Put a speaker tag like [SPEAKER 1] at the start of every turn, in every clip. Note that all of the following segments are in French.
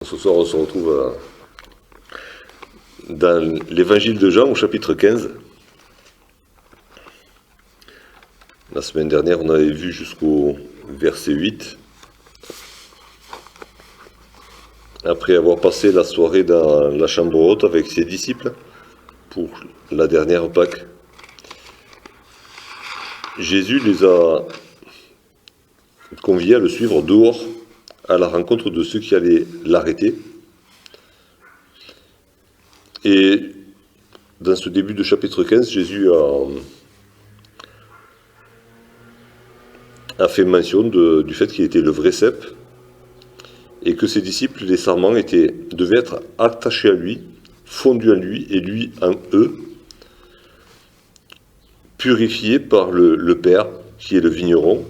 [SPEAKER 1] Ce soir, on se retrouve dans l'évangile de Jean au chapitre 15. La semaine dernière, on avait vu jusqu'au verset 8. Après avoir passé la soirée dans la chambre haute avec ses disciples pour la dernière Pâque, Jésus les a conviés à le suivre dehors à la rencontre de ceux qui allaient l'arrêter. Et dans ce début de chapitre 15, Jésus a fait mention du fait qu'il était le vrai cep et que ses disciples, les sarments, devaient être attachés à lui, fondus en lui et lui en eux, purifiés par le Père qui est le vigneron,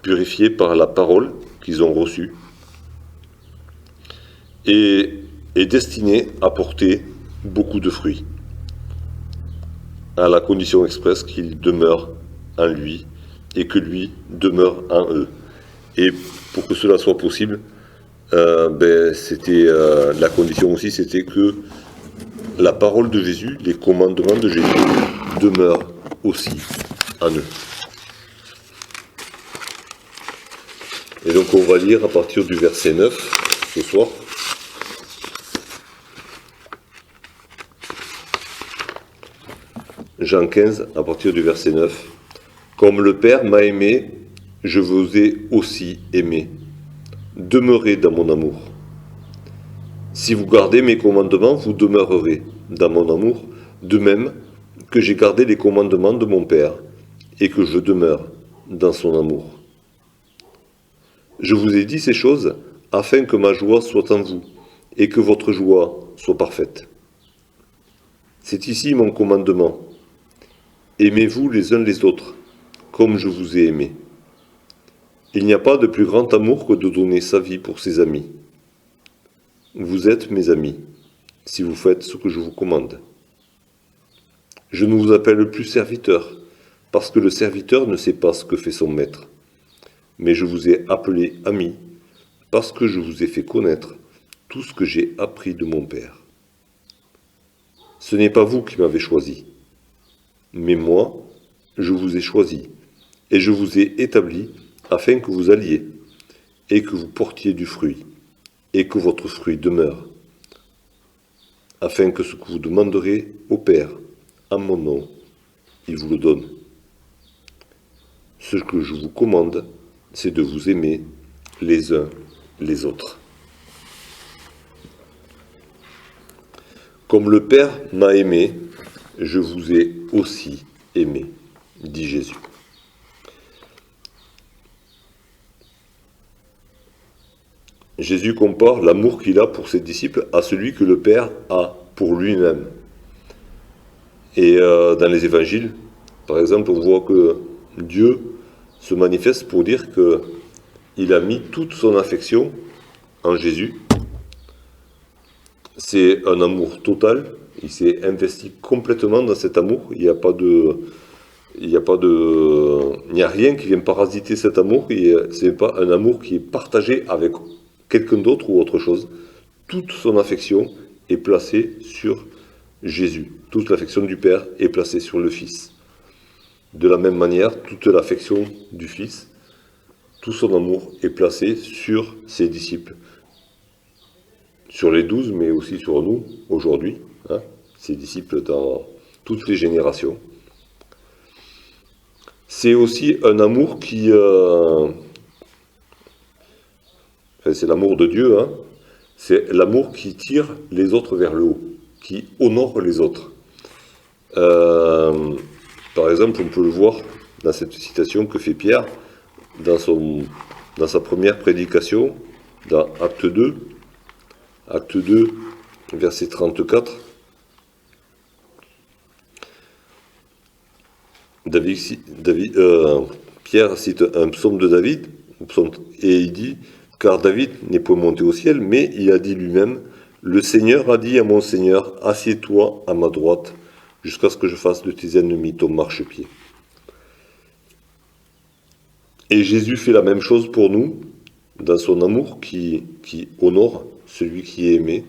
[SPEAKER 1] purifiés par la parole qu'ils ont reçue et destinés à porter beaucoup de fruits, à la condition expresse qu'ils demeurent en lui et que lui demeure en eux. Et pour que cela soit possible, la condition aussi, c'était que la parole de Jésus, les commandements de Jésus demeurent aussi en eux. Et donc on va lire à partir du verset 9 ce soir. Jean 15, à partir du verset 9. « Comme le Père m'a aimé, je vous ai aussi aimé. Demeurez dans mon amour. Si vous gardez mes commandements, vous demeurerez dans mon amour, de même que j'ai gardé les commandements de mon Père, et que je demeure dans son amour. Je vous ai dit ces choses afin que ma joie soit en vous, et que votre joie soit parfaite. C'est ici mon commandement. Aimez-vous les uns les autres, comme je vous ai aimé. Il n'y a pas de plus grand amour que de donner sa vie pour ses amis. Vous êtes mes amis, si vous faites ce que je vous commande. Je ne vous appelle plus serviteur, parce que le serviteur ne sait pas ce que fait son maître. Mais je vous ai appelé amis, parce que je vous ai fait connaître tout ce que j'ai appris de mon Père. Ce n'est pas vous qui m'avez choisi, mais moi, je vous ai choisi, et je vous ai établi afin que vous alliez, et que vous portiez du fruit, et que votre fruit demeure, afin que ce que vous demanderez au Père, en mon nom, il vous le donne. Ce que je vous commande, c'est de vous aimer les uns les autres. Comme le Père m'a aimé, je vous ai aussi aimé, dit Jésus. Jésus compare l'amour qu'il a pour ses disciples à celui que le Père a pour lui-même. Et dans les évangiles, par exemple, on voit que Dieu se manifeste pour dire qu'il a mis toute son affection en Jésus. C'est un amour total, il s'est investi complètement dans cet amour, il n'y a rien qui vient parasiter cet amour, ce n'est pas un amour qui est partagé avec quelqu'un d'autre ou autre chose. Toute son affection est placée sur Jésus. Toute l'affection du Père est placée sur le Fils. De la même manière, toute l'affection du Fils, tout son amour est placé sur ses disciples. Sur les 12, mais aussi sur nous, aujourd'hui, ses disciples dans toutes les générations. C'est aussi un amour qui... c'est l'amour de Dieu, c'est l'amour qui tire les autres vers le haut, qui honore les autres. Par exemple, on peut le voir dans cette citation que fait Pierre dans sa première prédication, dans Acte 2, verset 34. Pierre cite un psaume de David, et il dit « Car David n'est point monté au ciel, mais il a dit lui-même « Le Seigneur a dit à mon Seigneur, assieds-toi à ma droite, jusqu'à ce que je fasse de tes ennemis ton marchepied. » Et Jésus fait la même chose pour nous, dans son amour qui honore celui qui est aimé.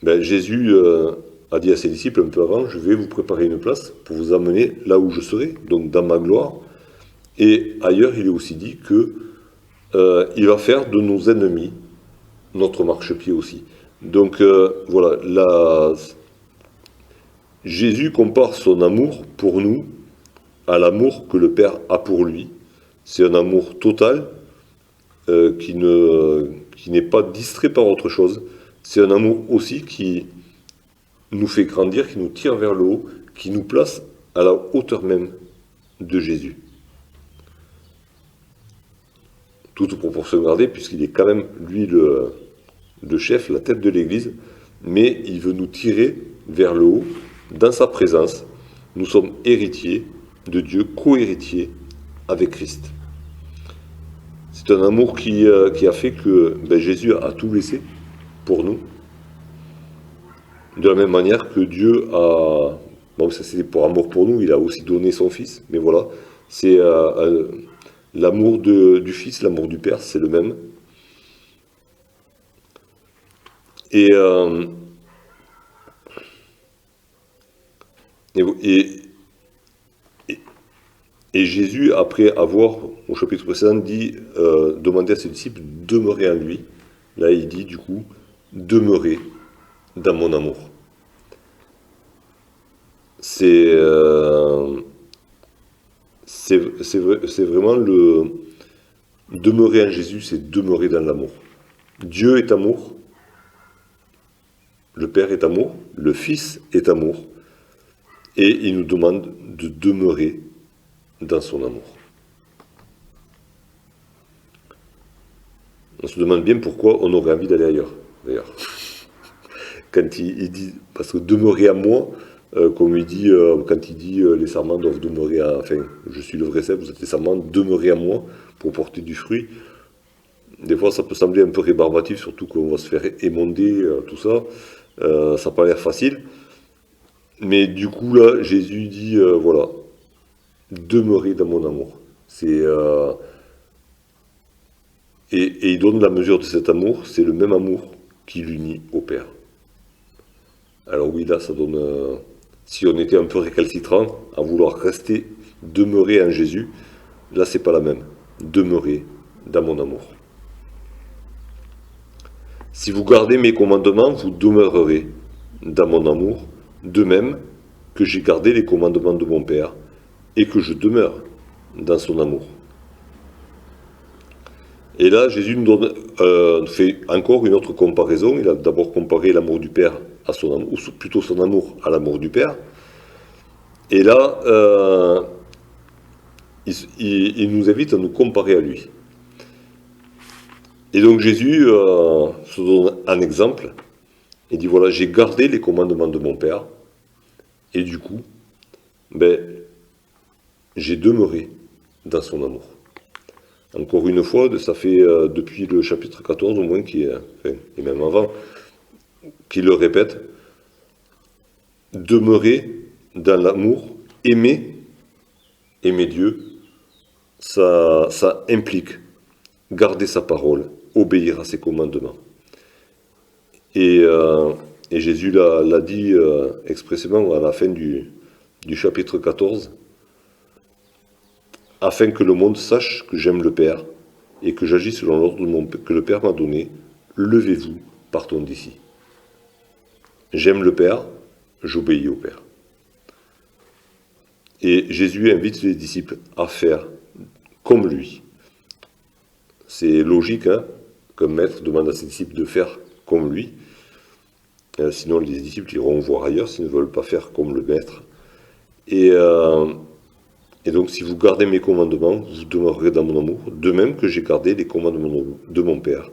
[SPEAKER 1] Ben, Jésus a dit à ses disciples un peu avant, je vais vous préparer une place pour vous amener là où je serai, donc dans ma gloire. Et ailleurs, il est aussi dit que il va faire de nos ennemis notre marchepied aussi. Donc voilà, Jésus compare son amour pour nous à l'amour que le Père a pour lui. C'est un amour total qui n'est pas distrait par autre chose. C'est un amour aussi qui nous fait grandir, qui nous tire vers le haut, qui nous place à la hauteur même de Jésus. Toute proportion gardée, puisqu'il est quand même, lui, le chef, la tête de l'Église, mais il veut nous tirer vers le haut, dans sa présence. Nous sommes héritiers de Dieu, co-héritiers avec Christ. C'est un amour qui a fait que Jésus a tout laissé pour nous. De la même manière que Dieu a... Bon, ça c'est pour amour pour nous, il a aussi donné son Fils, mais voilà, c'est l'amour du Fils, l'amour du Père, c'est le même. Et Jésus, après avoir, au chapitre précédent, dit, demander à ses disciples de demeurer en lui. Là, il dit, du coup, demeurez dans mon amour. C'est vraiment le... Demeurer en Jésus, c'est demeurer dans l'amour. Dieu est amour, le Père est amour, le Fils est amour, et il nous demande de demeurer dans son amour. On se demande bien pourquoi on aurait envie d'aller ailleurs, d'ailleurs. Quand il dit, parce que demeurer à moi, comme il dit, quand il dit les serments doivent demeurer à, enfin, je suis le vrai cep, vous êtes les serments, demeurez à moi pour porter du fruit. Des fois, ça peut sembler un peu rébarbatif, surtout qu'on va se faire émonder, tout ça. Ça n'a pas l'air facile. Mais du coup, là, Jésus dit, voilà, demeurez dans mon amour. C'est... Et il donne la mesure de cet amour, c'est le même amour qui l'unit au Père. Alors oui, là, ça donne... si on était un peu récalcitrant, à vouloir rester, demeurer en Jésus, là, c'est pas la même. Demeurer dans mon amour. Si vous gardez mes commandements, vous demeurerez dans mon amour, de même que j'ai gardé les commandements de mon Père, et que je demeure dans son amour. Et là, Jésus nous fait encore une autre comparaison. Il a d'abord comparé l'amour du Père à son amour, ou plutôt son amour à l'amour du Père. Et là, il nous invite à nous comparer à lui. Et donc Jésus se donne un exemple. Il dit, voilà, j'ai gardé les commandements de mon Père. Et du coup, j'ai demeuré dans son amour. Encore une fois, ça fait depuis le chapitre 14 au moins, et même avant, qu'il le répète, demeurer dans l'amour, aimer Dieu, ça implique garder sa parole, obéir à ses commandements. Et Jésus l'a dit expressément à la fin du chapitre 14, afin que le monde sache que j'aime le Père et que j'agis selon l'ordre que le Père m'a donné, levez-vous, partons d'ici. J'aime le Père, j'obéis au Père. Et Jésus invite les disciples à faire comme lui. C'est logique, hein, qu'un maître demande à ses disciples de faire comme lui. Sinon, les disciples iront voir ailleurs s'ils ne veulent pas faire comme le maître. Et donc, si vous gardez mes commandements, vous demeurerez dans mon amour, de même que j'ai gardé les commandements de mon Père,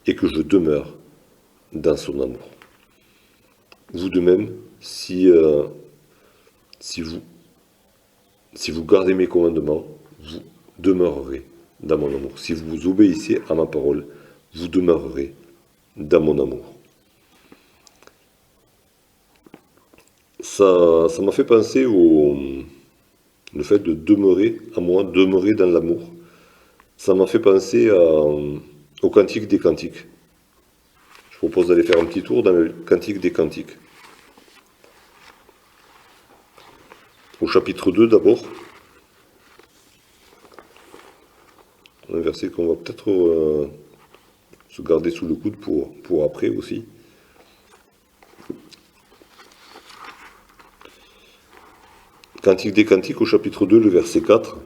[SPEAKER 1] et que je demeure dans son amour. Vous de même, si vous gardez mes commandements, vous demeurerez dans mon amour. Si vous obéissez à ma parole, vous demeurerez dans mon amour. Ça m'a fait penser le fait de demeurer à moi, demeurer dans l'amour. Ça m'a fait penser au Cantique des Cantiques. propose d'aller faire un petit tour dans le Cantique des Cantiques. Au chapitre 2 d'abord. Un verset qu'on va peut-être se garder sous le coude pour après aussi. Cantique des Cantiques au chapitre 2, le verset 4.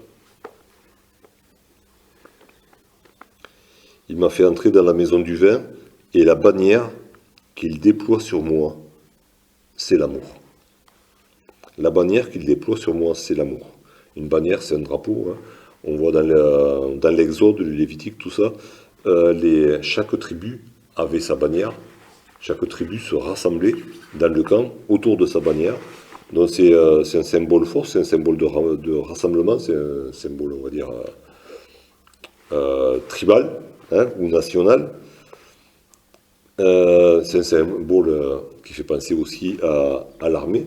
[SPEAKER 1] Il m'a fait entrer dans la maison du vin, et la bannière qu'il déploie sur moi, c'est l'amour. La bannière qu'il déploie sur moi, c'est l'amour. Une bannière, c'est un drapeau. Hein. On voit dans l'Exode, le Lévitique, tout ça, chaque tribu avait sa bannière. Chaque tribu se rassemblait dans le camp autour de sa bannière. Donc c'est un symbole fort, c'est un symbole de rassemblement, c'est un symbole, on va dire, tribal, hein, ou national. C'est un symbole qui fait penser aussi à l'armée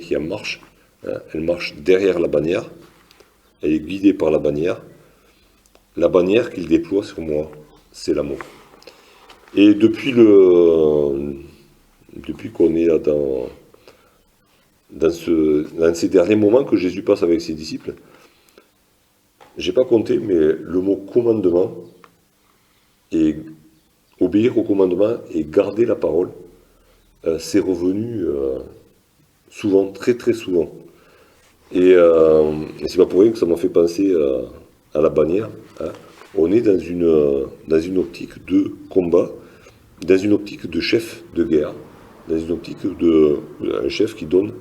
[SPEAKER 1] qui en marche. Hein. Elle marche derrière la bannière, elle est guidée par la bannière. La bannière qu'il déploie sur moi, c'est l'amour. Et depuis qu'on est là dans ces derniers moments que Jésus passe avec ses disciples, j'ai pas compté, mais le mot commandement et obéir au commandement et garder la parole, c'est revenu souvent, très très souvent. Et c'est pas pour rien que ça m'a fait penser à la bannière. Hein. On est dans une optique de combat, dans une optique de chef de guerre, dans une optique d'un chef qui donne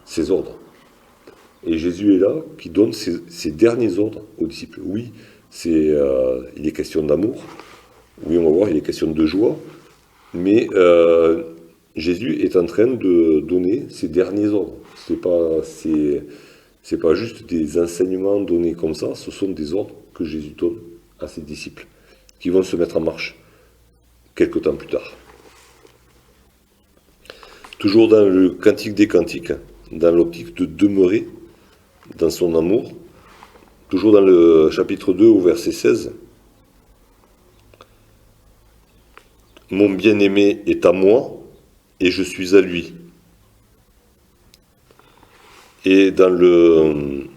[SPEAKER 1] ses ordres. Et Jésus est là, qui donne ses derniers ordres aux disciples. Oui, il est question d'amour. Oui, on va voir, il est question de joie. Mais Jésus est en train de donner ses derniers ordres. C'est pas juste des enseignements donnés comme ça, ce sont des ordres que Jésus donne à ses disciples, qui vont se mettre en marche quelque temps plus tard. Toujours dans le Cantique des Cantiques, dans l'optique de demeurer dans son amour, toujours dans le chapitre 2 au verset 16, « Mon bien-aimé est à moi, et je suis à lui. » Et dans le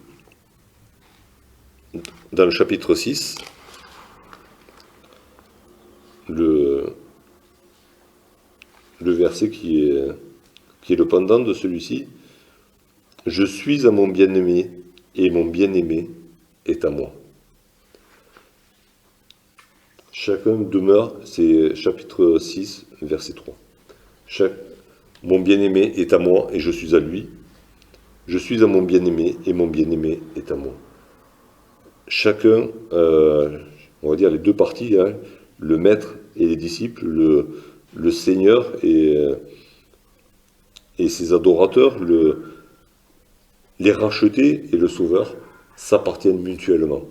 [SPEAKER 1] chapitre 6, le verset qui est le pendant de celui-ci, « Je suis à mon bien-aimé, et mon bien-aimé est à moi. » Chacun demeure, c'est chapitre 6, verset 3. Mon bien-aimé est à moi, et je suis à lui. Je suis à mon bien-aimé, et mon bien-aimé est à moi. Chacun, on va dire les deux parties, hein, le maître et les disciples, le Seigneur et ses adorateurs, les rachetés et le Sauveur, s'appartiennent mutuellement.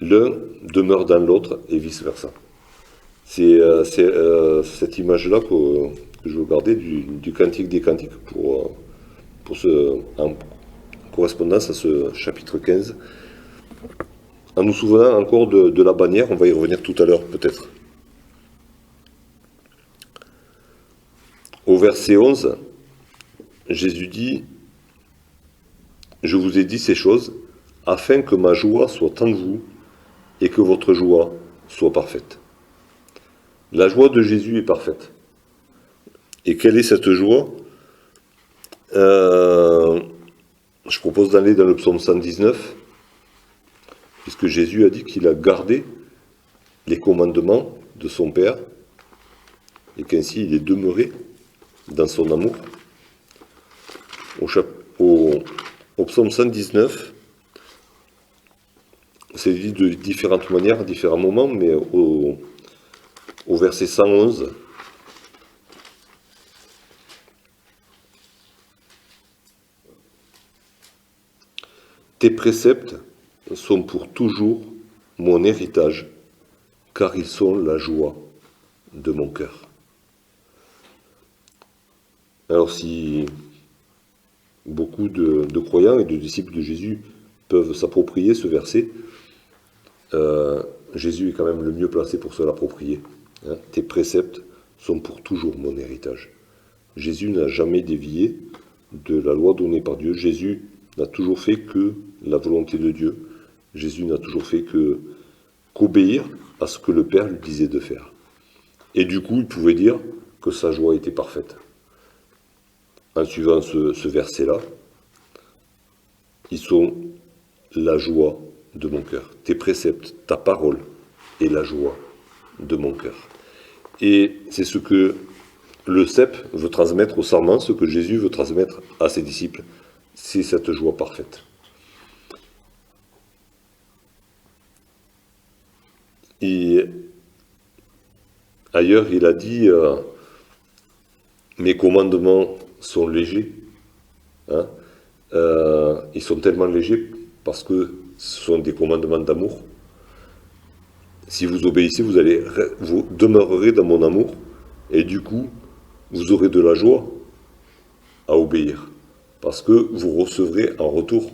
[SPEAKER 1] L'un demeure dans l'autre et vice-versa. C'est cette image-là que je veux garder du Cantique des Cantiques en correspondance à ce chapitre 15. En nous souvenant encore de la bannière, on va y revenir tout à l'heure peut-être. Au verset 11, Jésus dit « Je vous ai dit ces choses afin que ma joie soit en vous et que votre joie soit parfaite. » La joie de Jésus est parfaite. Et quelle est cette joie ? Je propose d'aller dans le psaume 119, puisque Jésus a dit qu'il a gardé les commandements de son Père, et qu'ainsi il est demeuré dans son amour. Au psaume 119, c'est dit de différentes manières, à différents moments, mais au verset 111, tes préceptes sont pour toujours mon héritage, car ils sont la joie de mon cœur. Alors si beaucoup de croyants et de disciples de Jésus peuvent s'approprier ce verset, Jésus est quand même le mieux placé pour se l'approprier. Hein. Tes préceptes sont pour toujours mon héritage. Jésus n'a jamais dévié de la loi donnée par Dieu. Jésus n'a toujours fait que la volonté de Dieu. Jésus n'a toujours fait qu'obéir à ce que le Père lui disait de faire. Et du coup, il pouvait dire que sa joie était parfaite. En suivant ce verset-là, ils sont la joie de mon cœur. Tes préceptes, ta parole est la joie de mon cœur. Et c'est ce que le cep veut transmettre au serment, ce que Jésus veut transmettre à ses disciples, c'est cette joie parfaite. Et ailleurs, il a dit mes commandements sont légers. Hein, ils sont tellement légers parce que ce sont des commandements d'amour. Si vous obéissez, vous demeurerez dans mon amour et du coup, vous aurez de la joie à obéir parce que vous recevrez en retour,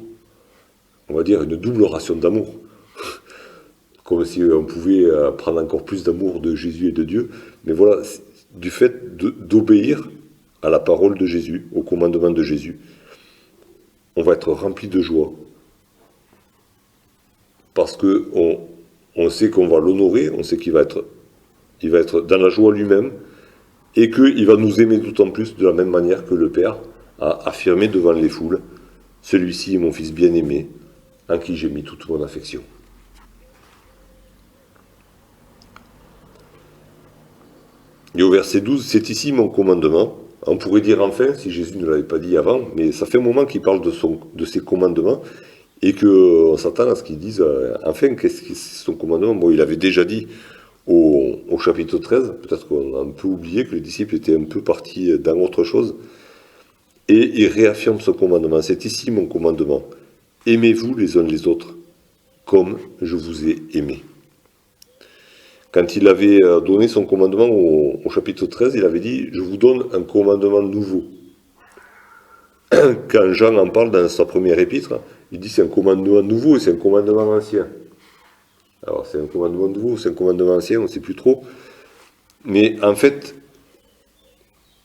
[SPEAKER 1] on va dire, une double ration d'amour. Comme si on pouvait prendre encore plus d'amour de Jésus et de Dieu. Mais voilà, du fait d'obéir à la parole de Jésus, au commandement de Jésus, on va être rempli de joie. Parce qu'on sait qu'on va l'honorer, on sait qu'il va être dans la joie lui-même, et qu'il va nous aimer d'autant plus de la même manière que le Père a affirmé devant les foules, « Celui-ci est mon Fils bien-aimé, en qui j'ai mis toute mon affection. » Et au verset 12, « C'est ici mon commandement. » On pourrait dire enfin, si Jésus ne l'avait pas dit avant, mais ça fait un moment qu'il parle de ses commandements, et qu'on s'attend à ce qu'il dise, enfin, qu'est-ce que c'est son commandement? Bon, il avait déjà dit au chapitre 13, peut-être qu'on a un peu oublié que les disciples étaient un peu partis dans autre chose, et il réaffirme ce commandement. « C'est ici mon commandement. Aimez-vous les uns les autres, comme je vous ai aimés. » Quand il avait donné son commandement au chapitre 13, il avait dit « Je vous donne un commandement nouveau ». Quand Jean en parle dans sa première épître, il dit « C'est un commandement nouveau et c'est un commandement ancien ». Alors c'est un commandement nouveau ou c'est un commandement ancien, on ne sait plus trop. Mais en fait,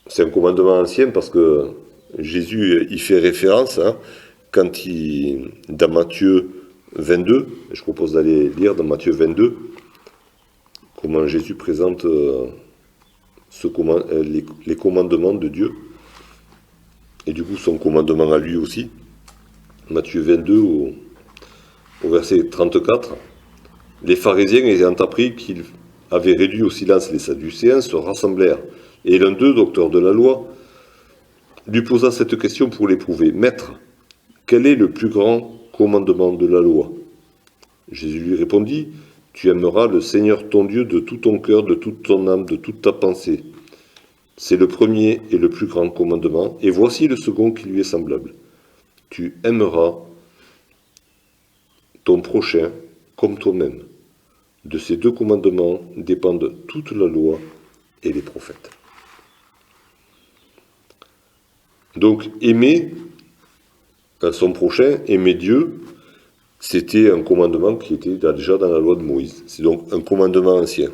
[SPEAKER 1] c'est un commandement ancien parce que Jésus y fait référence quand dans Matthieu 22, je propose d'aller lire dans Matthieu 22, comment Jésus présente les commandements de Dieu, et du coup son commandement à lui aussi. Matthieu 22 au verset 34, « Les pharisiens ayant appris qu'il avait réduit au silence les Sadducéens se rassemblèrent, et l'un d'eux, docteur de la loi, lui posa cette question pour l'éprouver. « Maître, quel est le plus grand commandement de la loi ?» Jésus lui répondit, « Tu aimeras le Seigneur ton Dieu de tout ton cœur, de toute ton âme, de toute ta pensée. C'est le premier et le plus grand commandement, et voici le second qui lui est semblable. Tu aimeras ton prochain comme toi-même. De ces deux commandements dépendent toute la loi et les prophètes. » Donc, aimer son prochain, aimer Dieu, c'était un commandement qui était déjà dans la loi de Moïse. C'est donc un commandement ancien.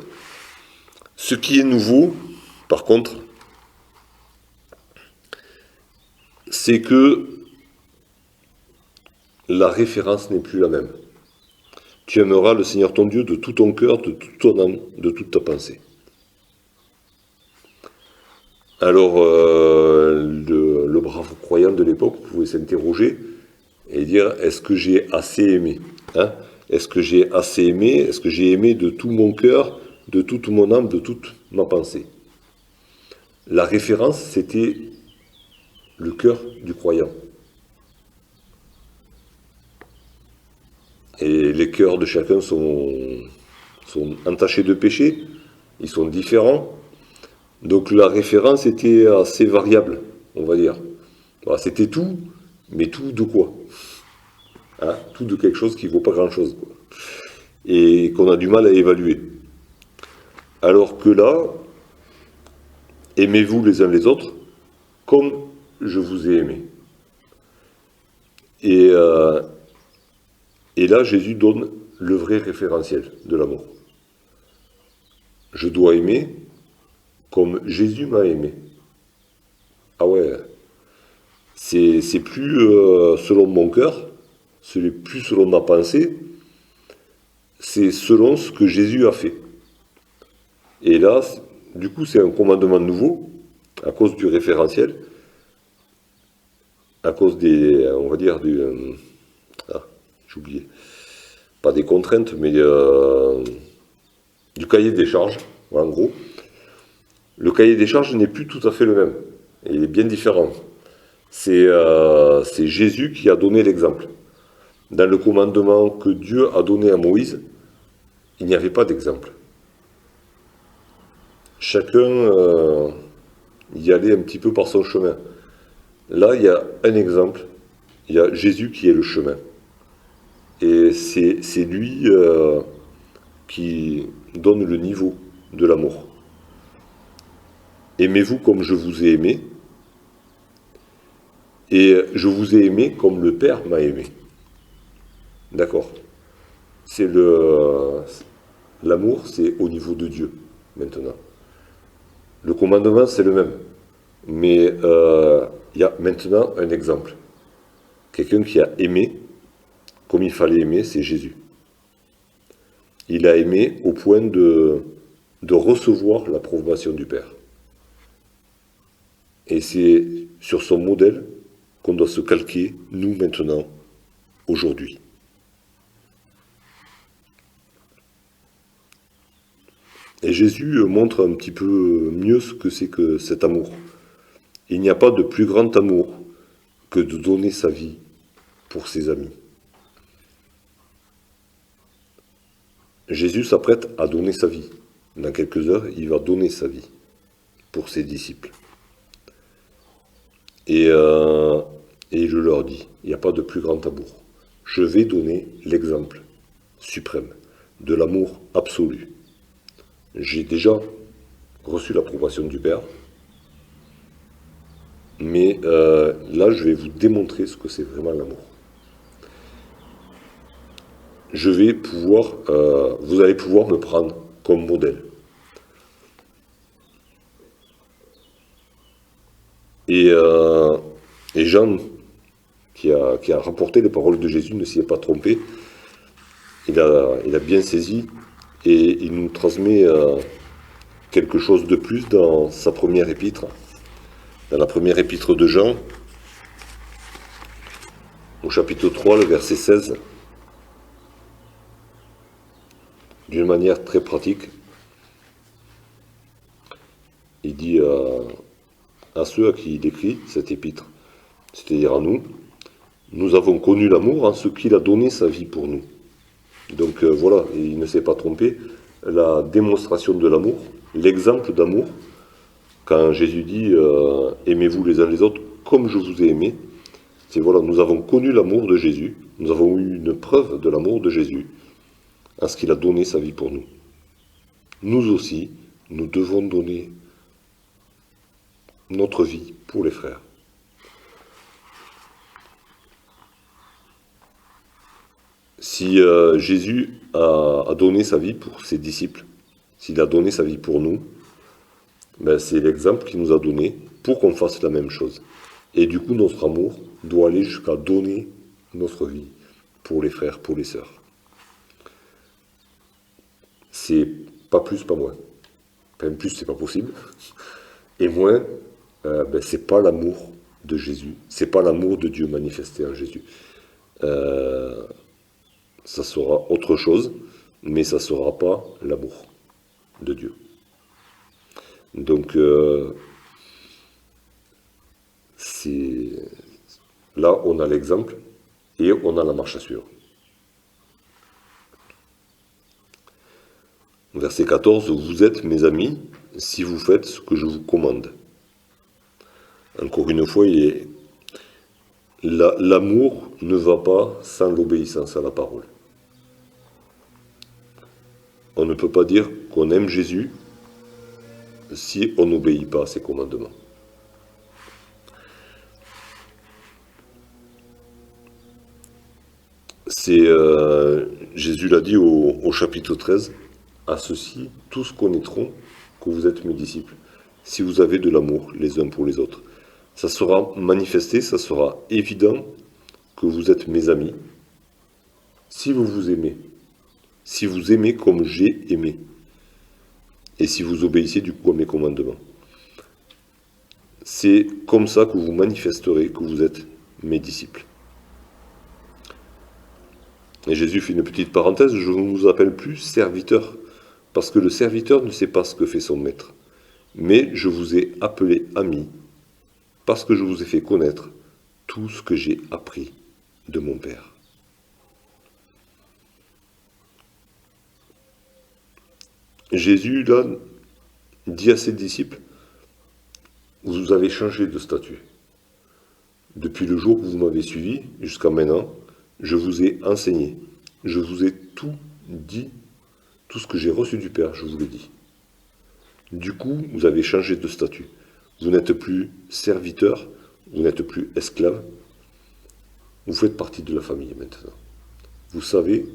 [SPEAKER 1] Ce qui est nouveau, par contre, c'est que la référence n'est plus la même. Tu aimeras le Seigneur ton Dieu de tout ton cœur, de toute ton âme, de toute ta pensée. Alors, le brave croyant de l'époque pouvait s'interroger et dire, est-ce que j'ai assez aimé Est-ce que j'ai assez aimé? Est-ce que j'ai aimé de tout mon cœur, de toute mon âme, de toute ma pensée? La référence, c'était le cœur du croyant. Et les cœurs de chacun sont entachés de péché, ils sont différents. Donc la référence était assez variable, on va dire. Voilà, c'était tout, mais tout de quoi? Tout de quelque chose qui ne vaut pas grand-chose, quoi. Et qu'on a du mal à évaluer. Alors que là, aimez-vous les uns les autres comme je vous ai aimé. Et là, Jésus donne le vrai référentiel de l'amour. Je dois aimer comme Jésus m'a aimé. Ah ouais, c'est plus selon mon cœur, c'est plus selon ma pensée, c'est selon ce que Jésus a fait. Et là, du coup, c'est un commandement nouveau, à cause du référentiel, à cause des, on va dire, ah, j'ai oublié, pas des contraintes, mais du cahier des charges, voilà, en gros. Le cahier des charges n'est plus tout à fait le même, et il est bien différent. C'est Jésus qui a donné l'exemple. Dans le commandement que Dieu a donné à Moïse, il n'y avait pas d'exemple. Chacun y allait un petit peu par son chemin. Là, il y a un exemple. Il y a Jésus qui est le chemin. Et c'est lui qui donne le niveau de l'amour. Aimez-vous comme je vous ai aimé, et je vous ai aimé comme le Père m'a aimé. D'accord. L'amour, c'est au niveau de Dieu, maintenant. Le commandement, c'est le même. Mais il y a maintenant un exemple. Quelqu'un qui a aimé comme il fallait aimer, c'est Jésus. Il a aimé au point de recevoir l'approbation du Père. Et c'est sur son modèle qu'on doit se calquer, nous, maintenant, aujourd'hui. Et Jésus montre un petit peu mieux ce que c'est que cet amour. Il n'y a pas de plus grand amour que de donner sa vie pour ses amis. Jésus s'apprête à donner sa vie. Dans quelques heures, il va donner sa vie pour ses disciples. Et je leur dis, il n'y a pas de plus grand amour. Je vais donner l'exemple suprême de l'amour absolu. J'ai déjà reçu l'approbation du Père, mais là, je vais vous démontrer ce que c'est vraiment l'amour. Vous allez pouvoir me prendre comme modèle. Et Jean, qui a rapporté les paroles de Jésus, ne s'y est pas trompé. Il a bien saisi et il nous transmet quelque chose de plus dans sa première épître. Dans la première épître de Jean, au chapitre 3, le verset 16, d'une manière très pratique, il dit à ceux à qui il écrit cette épître, c'est-à-dire à nous, nous avons connu l'amour en ce qu'il a donné sa vie pour nous. Donc voilà, il ne s'est pas trompé, la démonstration de l'amour, l'exemple d'amour, quand Jésus dit aimez-vous les uns les autres comme je vous ai aimé, c'est voilà, nous avons connu l'amour de Jésus, nous avons eu une preuve de l'amour de Jésus, en ce qu'il a donné sa vie pour nous. Nous aussi, nous devons donner notre vie pour les frères. Si Jésus a donné sa vie pour ses disciples, s'il a donné sa vie pour nous, ben c'est l'exemple qu'il nous a donné pour qu'on fasse la même chose. Et du coup, notre amour doit aller jusqu'à donner notre vie pour les frères, pour les sœurs. C'est pas plus, pas moins. Enfin, plus, c'est pas possible. Et moins, c'est pas l'amour de Jésus. C'est pas l'amour de Dieu manifesté en Jésus. Ça sera autre chose, mais ça sera pas l'amour de Dieu. Donc, là, on a l'exemple et on a la marche à suivre. Verset 14, vous êtes mes amis si vous faites ce que je vous commande. Encore une fois, l'amour ne va pas sans l'obéissance à la parole. On ne peut pas dire qu'on aime Jésus si on n'obéit pas à ses commandements. Jésus l'a dit au chapitre 13, à ceux-ci, tous connaîtront que vous êtes mes disciples, si vous avez de l'amour les uns pour les autres. Ça sera manifesté, ça sera évident que vous êtes mes amis, si vous vous aimez. Si vous aimez comme j'ai aimé. Et si vous obéissez du coup à mes commandements. C'est comme ça que vous manifesterez que vous êtes mes disciples. Et Jésus fait une petite parenthèse, je ne vous appelle plus serviteur, parce que le serviteur ne sait pas ce que fait son maître. Mais je vous ai appelé amis, parce que je vous ai fait connaître tout ce que j'ai appris de mon Père. Jésus, là, dit à ses disciples, vous avez changé de statut. Depuis le jour où vous m'avez suivi, jusqu'à maintenant, je vous ai enseigné. Je vous ai tout dit, tout ce que j'ai reçu du Père, je vous l'ai dit. Du coup, vous avez changé de statut. Vous n'êtes plus serviteur, vous n'êtes plus esclave. Vous faites partie de la famille maintenant. Vous savez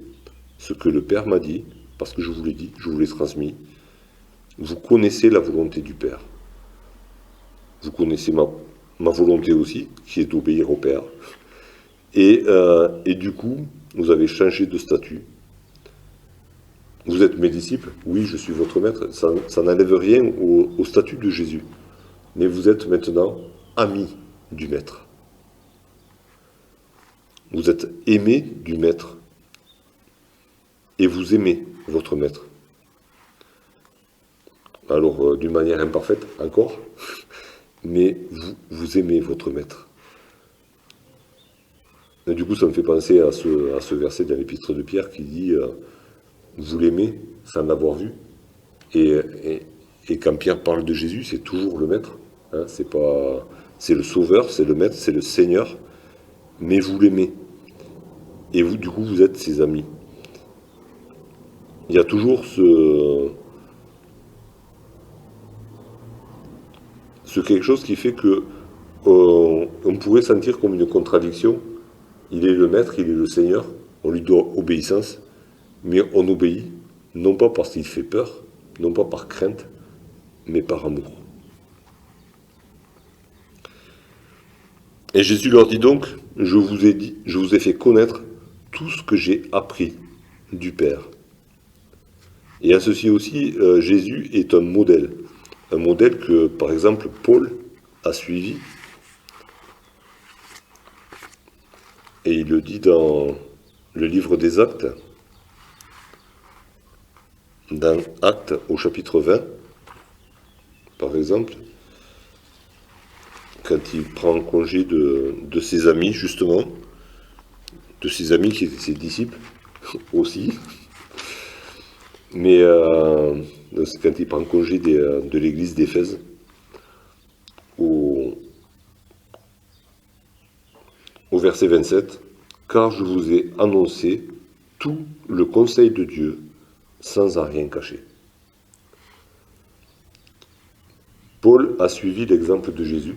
[SPEAKER 1] ce que le Père m'a dit, parce que je vous l'ai dit, je vous l'ai transmis. Vous connaissez la volonté du Père. Vous connaissez ma volonté aussi, qui est d'obéir au Père. Et du coup, vous avez changé de statut. Vous êtes mes disciples, oui, je suis votre maître. Ça n'enlève rien au statut de Jésus. Mais vous êtes maintenant amis du maître. Vous êtes aimés du maître. Et vous aimez votre maître. Alors, d'une manière imparfaite, encore, mais vous aimez votre maître. Et du coup, ça me fait penser à ce verset dans l'épître de Pierre qui dit vous l'aimez sans l'avoir vu. Et quand Pierre parle de Jésus, c'est toujours le maître. Hein, c'est le sauveur, c'est le maître, c'est le Seigneur. Mais vous l'aimez. Et vous, du coup, vous êtes ses amis. Il y a toujours ce quelque chose qui fait que on pourrait sentir comme une contradiction. Il est le maître, il est le Seigneur, on lui doit obéissance, mais on obéit, non pas parce qu'il fait peur, non pas par crainte, mais par amour. Et Jésus leur dit donc, je vous ai fait connaître tout ce que j'ai appris du Père. Et à ceci aussi, Jésus est un modèle que, par exemple, Paul a suivi. Et il le dit dans le livre des Actes, dans Actes au chapitre 20, par exemple, quand il prend congé de ses amis, justement, de ses amis qui étaient ses disciples aussi, mais c'est quand il prend congé de l'église d'Éphèse, au verset 27, « Car je vous ai annoncé tout le conseil de Dieu sans en rien cacher. » Paul a suivi l'exemple de Jésus.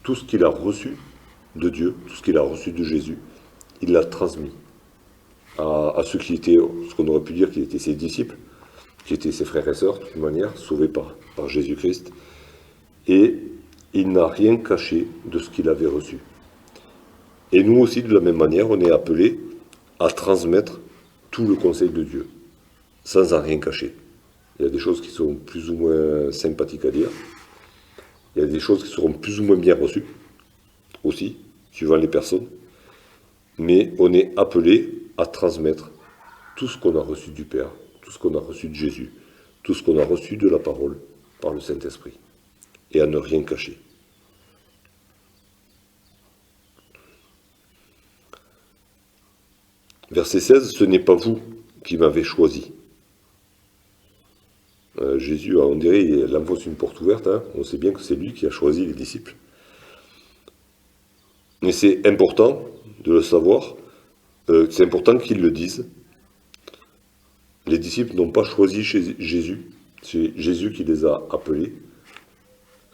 [SPEAKER 1] Tout ce qu'il a reçu de Dieu, tout ce qu'il a reçu de Jésus, il l'a transmis à ceux qui étaient, ce qu'on aurait pu dire qui étaient ses disciples, qui étaient ses frères et sœurs, de toute manière, sauvés par Jésus-Christ. Et il n'a rien caché de ce qu'il avait reçu. Et nous aussi, de la même manière, on est appelés à transmettre tout le conseil de Dieu, sans en rien cacher. Il y a des choses qui sont plus ou moins sympathiques à dire. Il y a des choses qui seront plus ou moins bien reçues, aussi, suivant les personnes. Mais on est appelé à transmettre tout ce qu'on a reçu du Père, tout ce qu'on a reçu de Jésus, tout ce qu'on a reçu de la parole par le Saint-Esprit, et à ne rien cacher. Verset 16, « Ce n'est pas vous qui m'avez choisi. » Jésus, on dirait, il enfonce une porte ouverte. Hein. On sait bien que c'est lui qui a choisi les disciples. Mais c'est important de le savoir. C'est important qu'ils le disent. Les disciples n'ont pas choisi Jésus. C'est Jésus qui les a appelés.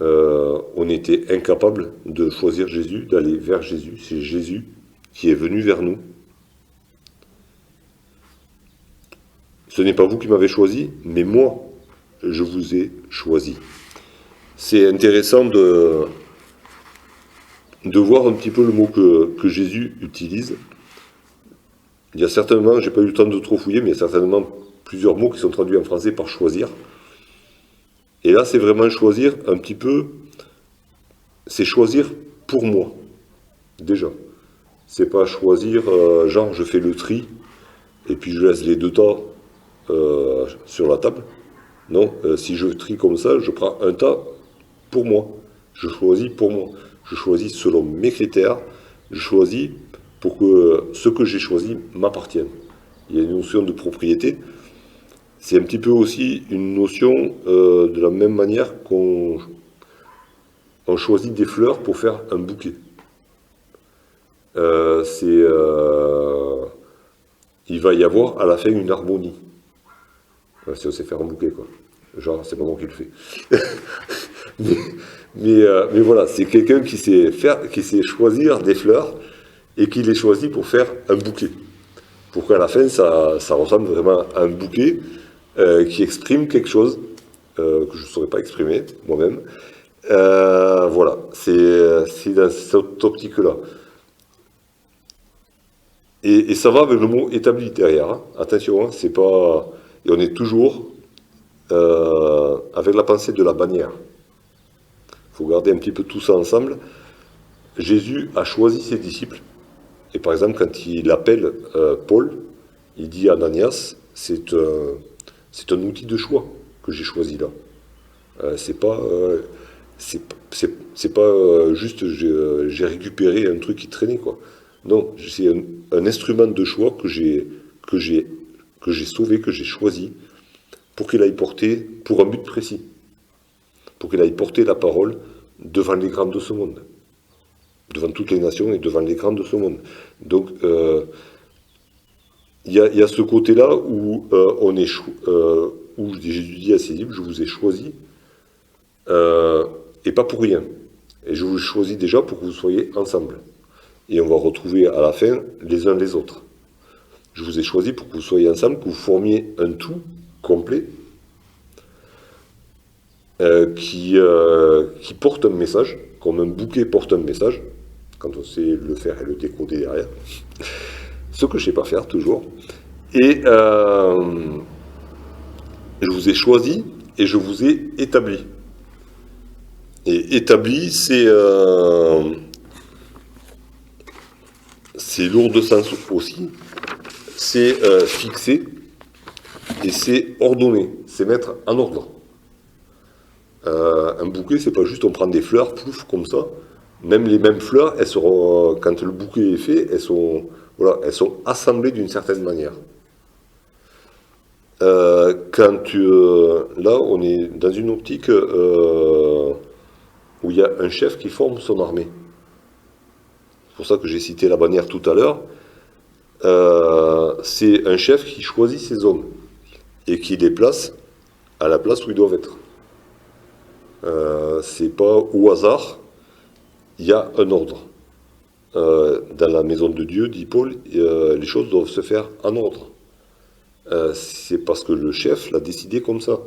[SPEAKER 1] On était incapable de choisir Jésus, d'aller vers Jésus. C'est Jésus qui est venu vers nous. Ce n'est pas vous qui m'avez choisi, mais moi, je vous ai choisi. C'est intéressant de voir un petit peu le mot que Jésus utilise. Il y a certainement, j'ai pas eu le temps de trop fouiller, mais il y a certainement plusieurs mots qui sont traduits en français par choisir. Et là, c'est vraiment choisir un petit peu, c'est choisir pour moi, déjà. C'est pas choisir, genre je fais le tri, et puis je laisse les deux tas sur la table. Non, si je trie comme ça, je prends un tas pour moi. Je choisis pour moi. Je choisis selon mes critères. Je choisis pour que ce que j'ai choisi m'appartienne. Il y a une notion de propriété. C'est un petit peu aussi une notion de la même manière qu'on choisit des fleurs pour faire un bouquet. Il va y avoir à la fin une harmonie. Si on sait faire un bouquet, quoi. Genre, c'est pas moi qui le fais. mais voilà, c'est quelqu'un qui sait choisir des fleurs et qui les choisit pour faire un bouquet. Pour qu'à la fin, ça ressemble vraiment à un bouquet qui exprime quelque chose que je ne saurais pas exprimer moi-même. Voilà, c'est dans cette optique-là. Et ça va avec le mot établi derrière. Hein. Attention, hein, c'est pas... Et on est toujours avec la pensée de la bannière. Il faut garder un petit peu tout ça ensemble. Jésus a choisi ses disciples. Et par exemple, quand il appelle Paul, il dit à Ananias, c'est un outil de choix que j'ai choisi là. C'est pas juste j'ai récupéré un truc qui traînait, quoi. Non, c'est un instrument de choix que j'ai sauvé, que j'ai choisi, pour qu'il aille porter, pour un but précis, pour qu'il aille porter la parole devant les grands de ce monde, devant toutes les nations et devant les grands de ce monde. Donc, il y a ce côté-là où où Jésus dit à ses disciples, je vous ai choisi, et pas pour rien. Et je vous ai choisi déjà pour que vous soyez ensemble. Et on va retrouver à la fin les uns les autres. Je vous ai choisi pour que vous soyez ensemble, que vous formiez un tout complet qui porte un message, comme un bouquet porte un message, quand on sait le faire et le décoder derrière. Ce que je ne sais pas faire toujours. Et je vous ai choisi et je vous ai établi. Et établi, c'est lourd de sens aussi. C'est fixé et c'est ordonné, c'est mettre en ordre. Un bouquet, c'est pas juste on prend des fleurs, pouf, comme ça. Même les mêmes fleurs, elles seront, quand le bouquet est fait, elles sont assemblées d'une certaine manière. Là, on est dans une optique où il y a un chef qui forme son armée. C'est pour ça que j'ai cité la bannière tout à l'heure. C'est un chef qui choisit ses hommes et qui les place à la place où ils doivent être. C'est pas au hasard, il y a un ordre. Dans la maison de Dieu, dit Paul, les choses doivent se faire en ordre. C'est parce que le chef l'a décidé comme ça.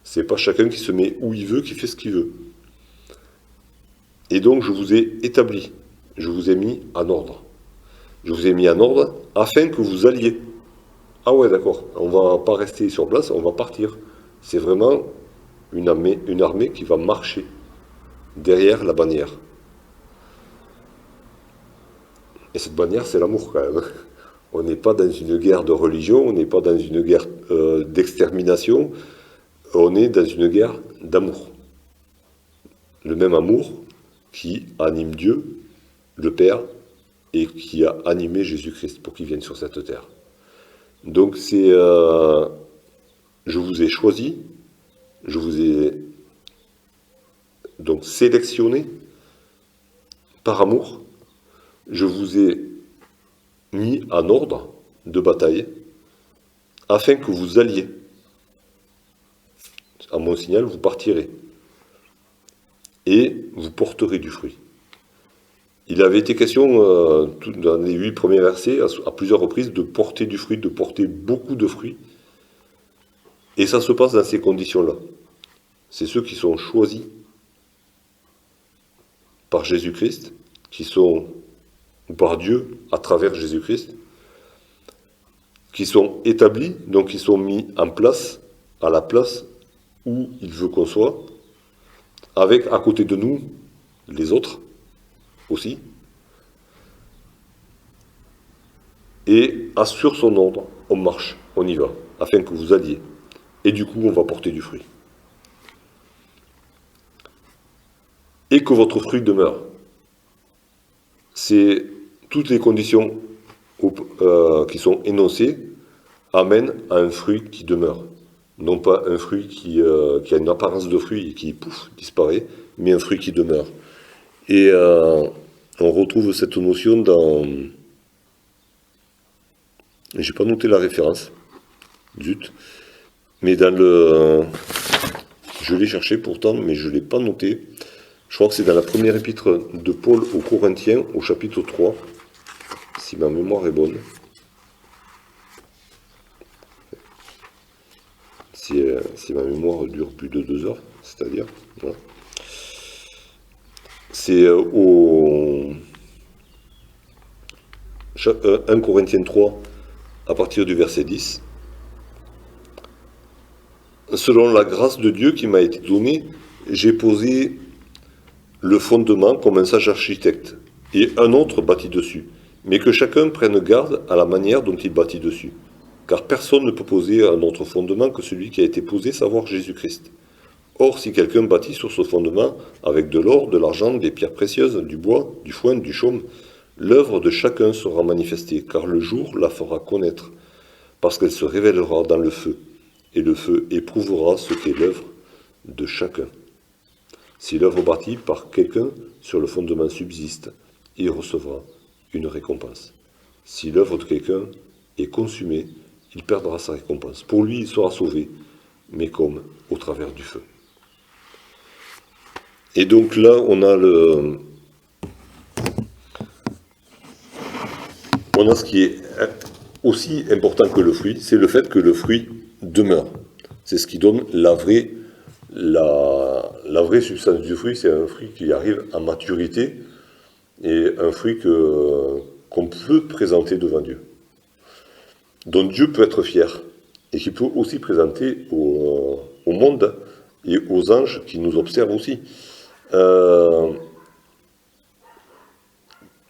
[SPEAKER 1] C'est pas chacun qui se met où il veut, qui fait ce qu'il veut. Et donc je vous ai établi, je vous ai mis en ordre. Je vous ai mis en ordre afin que vous alliez. Ah ouais, d'accord, on va pas rester sur place, on va partir. C'est vraiment une armée qui va marcher derrière la bannière. Et cette bannière, c'est l'amour quand même. On n'est pas dans une guerre de religion, on n'est pas dans une guerre d'extermination, on est dans une guerre d'amour. Le même amour qui anime Dieu, le Père, et qui a animé Jésus-Christ pour qu'il vienne sur cette terre. Donc c'est... je vous ai choisi, je vous ai donc sélectionné par amour, je vous ai mis en ordre de bataille afin que vous alliez. À mon signal, vous partirez et vous porterez du fruit. Il avait été question dans les 8 premiers versets à plusieurs reprises de porter du fruit, de porter beaucoup de fruits. Et ça se passe dans ces conditions-là. C'est ceux qui sont choisis par Jésus-Christ, ou par Dieu à travers Jésus-Christ, qui sont établis, donc qui sont mis en place, à la place où il veut qu'on soit, avec à côté de nous les autres aussi, et assure son ordre, on marche, on y va, afin que vous alliez. Et du coup, on va porter du fruit. Et que votre fruit demeure. C'est toutes les conditions qui sont énoncées amènent à un fruit qui demeure. Non pas un fruit qui a une apparence de fruit et qui, pouf, disparaît, mais un fruit qui demeure. Et on retrouve cette notion dans... J'ai pas noté la référence, zut, mais dans le... Je l'ai cherché pourtant, mais je ne l'ai pas noté. Je crois que c'est dans la première épître de Paul aux Corinthiens, au chapitre 3, si ma mémoire est bonne. Si ma mémoire dure plus de 2 heures, c'est-à-dire. Voilà. C'est au 1 Corinthiens 3, à partir du verset 10. Selon la grâce de Dieu qui m'a été donnée, j'ai posé le fondement comme un sage architecte, et un autre bâtit dessus, mais que chacun prenne garde à la manière dont il bâtit dessus. Car personne ne peut poser un autre fondement que celui qui a été posé, savoir Jésus-Christ. Or, si quelqu'un bâtit sur ce fondement, avec de l'or, de l'argent, des pierres précieuses, du bois, du foin, du chaume, l'œuvre de chacun sera manifestée, car le jour la fera connaître, parce qu'elle se révélera dans le feu, et le feu éprouvera ce qu'est l'œuvre de chacun. Si l'œuvre bâtie par quelqu'un sur le fondement subsiste, il recevra une récompense. Si l'œuvre de quelqu'un est consumée, il perdra sa récompense. Pour lui, il sera sauvé, mais comme au travers du feu. Et donc là, on a ce qui est aussi important que le fruit, c'est le fait que le fruit demeure. C'est ce qui donne la vraie substance du fruit, c'est un fruit qui arrive à maturité et un fruit qu'on peut présenter devant Dieu, dont Dieu peut être fier et qui peut aussi présenter au monde et aux anges qui nous observent aussi.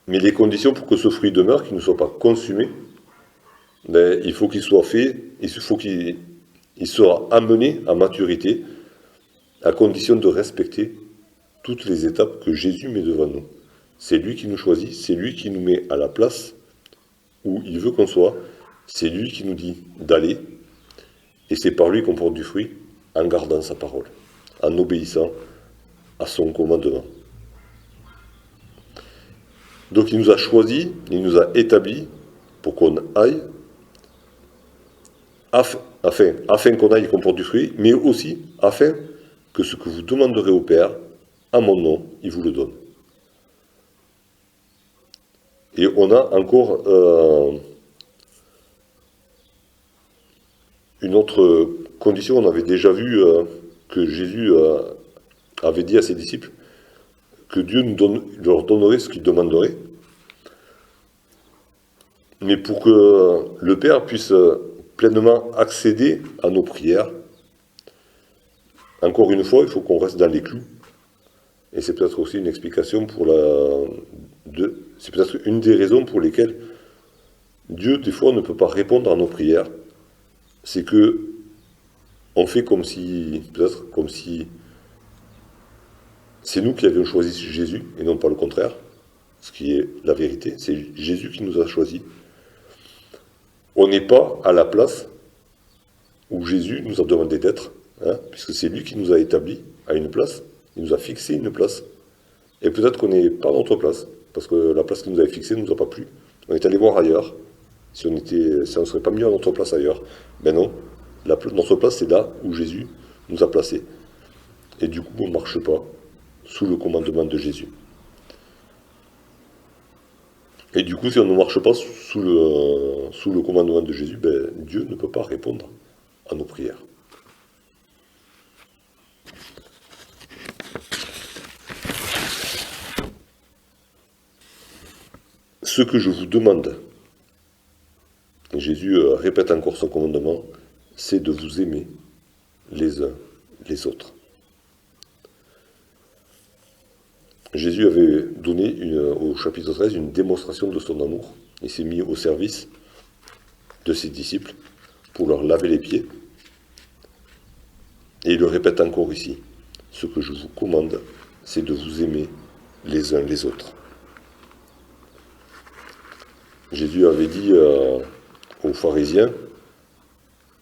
[SPEAKER 1] Mais les conditions pour que ce fruit demeure, qu'il ne soit pas consumé, il faut qu'il soit fait, il sera amené à maturité, à condition de respecter toutes les étapes que Jésus met devant nous. C'est lui qui nous choisit, c'est lui qui nous met à la place où il veut qu'on soit, c'est lui qui nous dit d'aller, et c'est par lui qu'on porte du fruit, en gardant sa parole, en obéissant à son commandement. Donc il nous a choisis, il nous a établis pour qu'on aille, afin qu'on aille et qu'on porte du fruit, mais aussi afin que ce que vous demanderez au Père, à mon nom, il vous le donne. Et on a encore une autre condition, on avait déjà vu que Jésus avait dit à ses disciples que Dieu leur donnerait ce qu'ils demanderaient. Mais pour que le Père puisse pleinement accéder à nos prières, encore une fois, il faut qu'on reste dans les clous. Et c'est peut-être aussi une explication c'est peut-être une des raisons pour lesquelles Dieu, des fois, ne peut pas répondre à nos prières. C'est que on fait comme si c'est nous qui avions choisi Jésus et non pas le contraire, ce qui est la vérité. C'est Jésus qui nous a choisis. On n'est pas à la place où Jésus nous a demandé d'être, puisque c'est lui qui nous a établis à une place, il nous a fixé une place. Et peut-être qu'on n'est pas à notre place, parce que la place qu'il nous avait fixée ne nous a pas plu. On est allé voir ailleurs, si on ne serait pas mieux à notre place ailleurs. Ben non, notre place c'est là où Jésus nous a placés. Et du coup, on ne marche pas sous le commandement de Jésus. Et du coup, si on ne marche pas sous le commandement de Jésus, Dieu ne peut pas répondre à nos prières. ce que je vous demande, et Jésus répète encore son commandement, c'est de vous aimer les uns les autres. Jésus avait donné au chapitre 13 une démonstration de son amour. Il s'est mis au service de ses disciples pour leur laver les pieds. Et il le répète encore ici. Ce que je vous commande, c'est de vous aimer les uns les autres. Jésus avait dit aux pharisiens,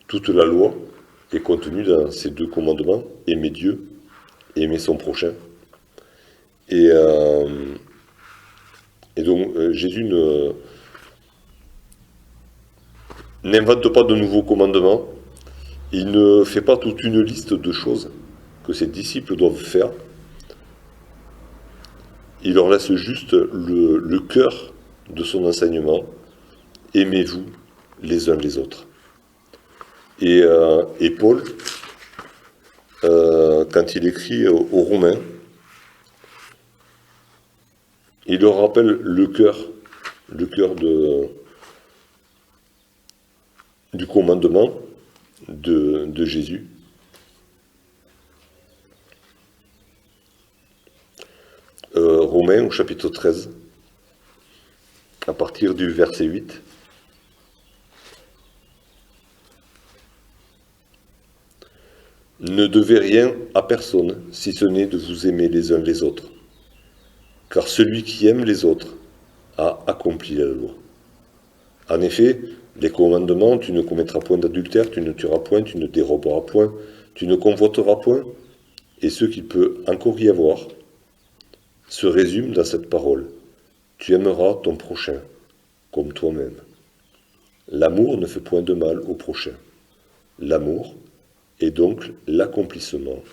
[SPEAKER 1] toute la loi est contenue dans ces deux commandements, aimer Dieu et aimer son prochain. Et donc Jésus n'invente pas de nouveaux commandements, il ne fait pas toute une liste de choses que ses disciples doivent faire, il leur laisse juste le cœur de son enseignement, aimez-vous les uns les autres. Et Paul, quand il écrit aux Romains, il leur rappelle le cœur du commandement de Jésus. Romains au chapitre 13, à partir du verset 8. Ne devez rien à personne, si ce n'est de vous aimer les uns les autres. Car celui qui aime les autres a accompli la loi. En effet, les commandements, tu ne commettras point d'adultère, tu ne tueras point, tu ne déroberas point, tu ne convoiteras point, et ce qu'il peut encore y avoir, se résume dans cette parole. Tu aimeras ton prochain comme toi-même. L'amour ne fait point de mal au prochain. L'amour est donc l'accomplissement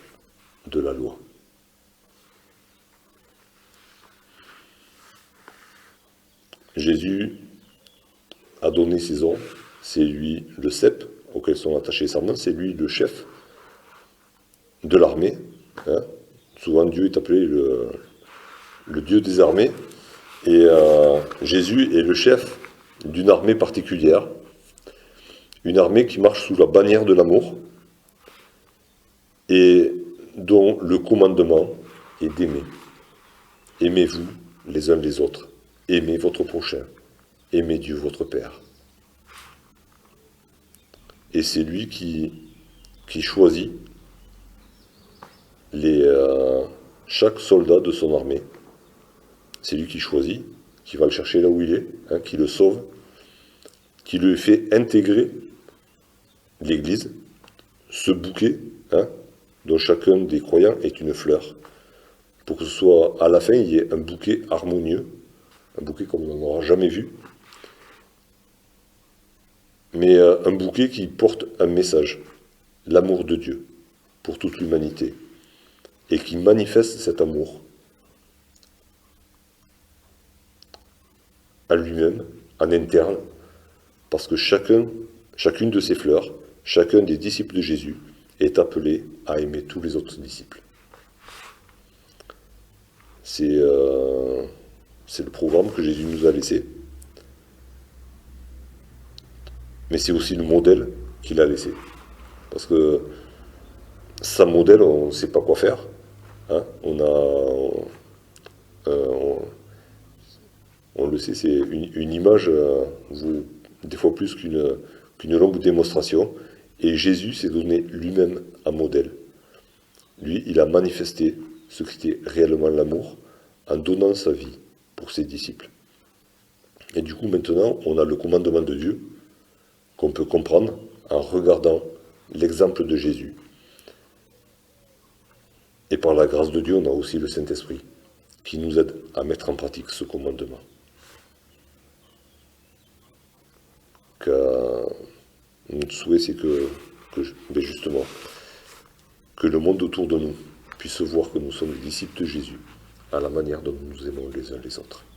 [SPEAKER 1] de la loi. Jésus a donné ses ordres, c'est lui le cep auquel sont attachés ses mains, c'est lui le chef de l'armée. Souvent Dieu est appelé le Dieu des armées, et Jésus est le chef d'une armée particulière, une armée qui marche sous la bannière de l'amour, et dont le commandement est d'aimer. Aimez-vous les uns les autres. Aimez votre prochain, aimez Dieu votre Père. Et c'est lui qui choisit chaque soldat de son armée. C'est lui qui choisit, qui va le chercher là où il est, qui le sauve, qui lui fait intégrer l'Église, ce bouquet, dont chacun des croyants est une fleur, pour que ce soit, à la fin, il y ait un bouquet harmonieux, un bouquet comme on n'en aura jamais vu, mais un bouquet qui porte un message, l'amour de Dieu pour toute l'humanité, et qui manifeste cet amour à lui-même, en interne, parce que chacune de ces fleurs, chacun des disciples de Jésus est appelé à aimer tous les autres disciples. C'est le programme que Jésus nous a laissé. Mais c'est aussi le modèle qu'il a laissé. Parce que sans modèle, on ne sait pas quoi faire. On le sait, c'est une image vaut des fois plus qu'une longue démonstration. Et Jésus s'est donné lui-même un modèle. Lui, il a manifesté ce qu'était réellement l'amour en donnant sa vie pour ses disciples. Et du coup, maintenant, on a le commandement de Dieu qu'on peut comprendre en regardant l'exemple de Jésus. Et par la grâce de Dieu, on a aussi le Saint-Esprit qui nous aide à mettre en pratique ce commandement. Car notre souhait, c'est que justement, que le monde autour de nous puisse voir que nous sommes les disciples de Jésus, à la manière dont nous nous aimons les uns les autres.